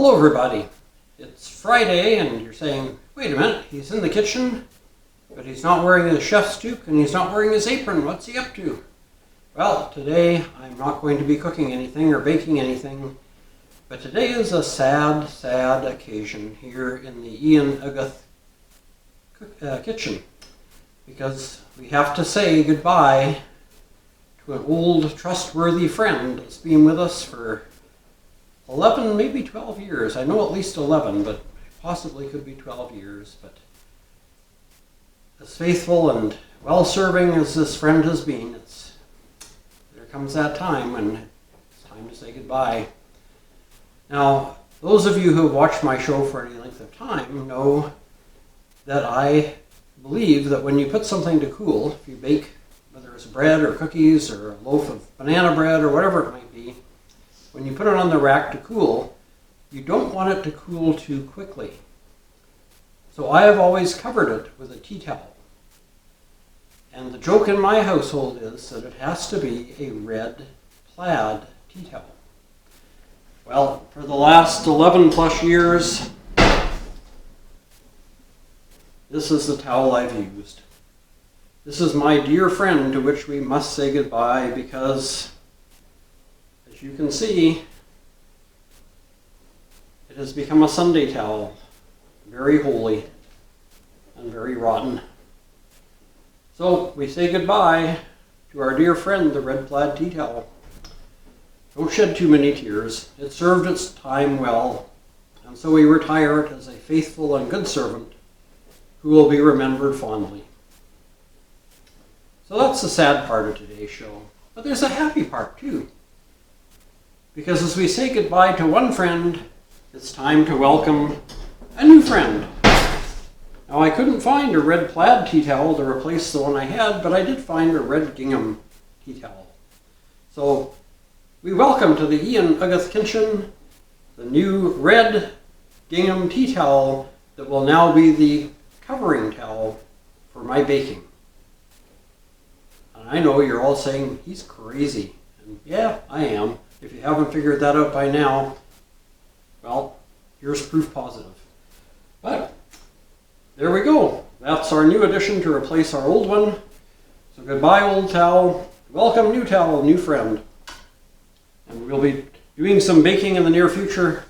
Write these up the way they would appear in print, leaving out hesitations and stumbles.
Hello everybody, it's Friday and you're saying, wait a minute, he's in the kitchen, but he's not wearing his chef's toque and he's not wearing his apron. What's he up to? Well, today I'm not going to be cooking anything or baking anything, but today is a sad, sad occasion here in the Ian Y Gath Kitchen, because we have to say goodbye to an old, trustworthy friend that's been with us for 11, maybe 12 years. I know at least 11, but possibly could be 12 years. But as faithful and well-serving as this friend has been, there comes that time when it's time to say goodbye. Now, those of you who have watched my show for any length of time know that I believe that when you put something to cool, if you bake, whether it's bread or cookies or a loaf of banana bread or whatever it might be, when you put it on the rack to cool, you don't want it to cool too quickly. So I have always covered it with a tea towel. And the joke in my household is that it has to be a red plaid tea towel. Well, for the last 11 plus years, this is the towel I've used. This is my dear friend to which we must say goodbye because, as you can see, it has become a Sunday towel, very holy and very rotten. So we say goodbye to our dear friend, the red plaid tea towel. Don't shed too many tears. It served its time well, and so we retire it as a faithful and good servant who will be remembered fondly. So that's the sad part of today's show. But there's a happy part too. Because as we say goodbye to one friend, it's time to welcome a new friend. Now, I couldn't find a red plaid tea towel to replace the one I had, but I did find a red gingham tea towel. So we welcome to the Ian Y Gath Kitchen the new red gingham tea towel that will now be the covering towel for my baking. And I know you're all saying, he's crazy. And yeah, I am. If you haven't figured that out by now, well, here's proof positive. But there we go. That's our new addition to replace our old one. So goodbye, old towel. Welcome, new towel, new friend. And we'll be doing some baking in the near future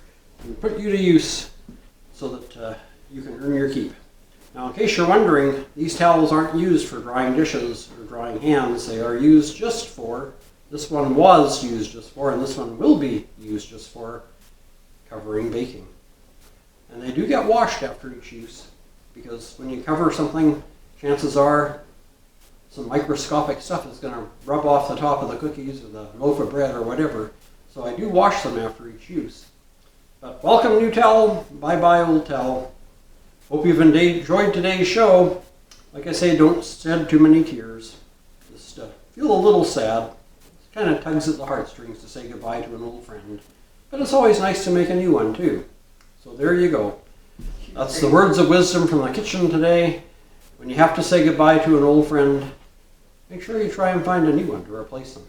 and put you to use so that you can earn your keep. Now, in case you're wondering, these towels aren't used for drying dishes or drying hands. They are used just for, this one was used just for, and this one will be used just for covering baking. And they do get washed after each use, because when you cover something, chances are some microscopic stuff is going to rub off the top of the cookies or the loaf of bread or whatever. So I do wash them after each use. But welcome, new towel. Bye-bye, old towel. Hope you've enjoyed today's show. Like I say, don't shed too many tears. Just feel a little sad. It kind of tugs at the heartstrings to say goodbye to an old friend. But it's always nice to make a new one, too. So there you go. That's the words of wisdom from the kitchen today. When you have to say goodbye to an old friend, make sure you try and find a new one to replace them.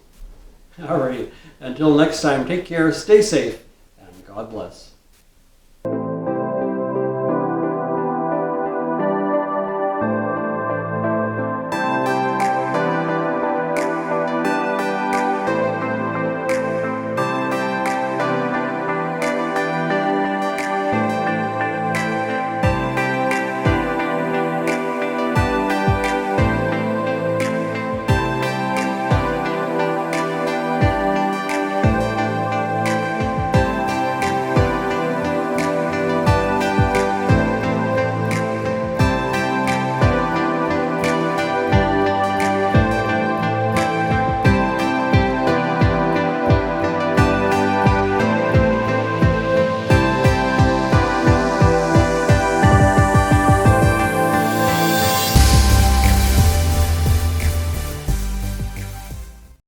Alrighty, until next time, take care, stay safe, and God bless.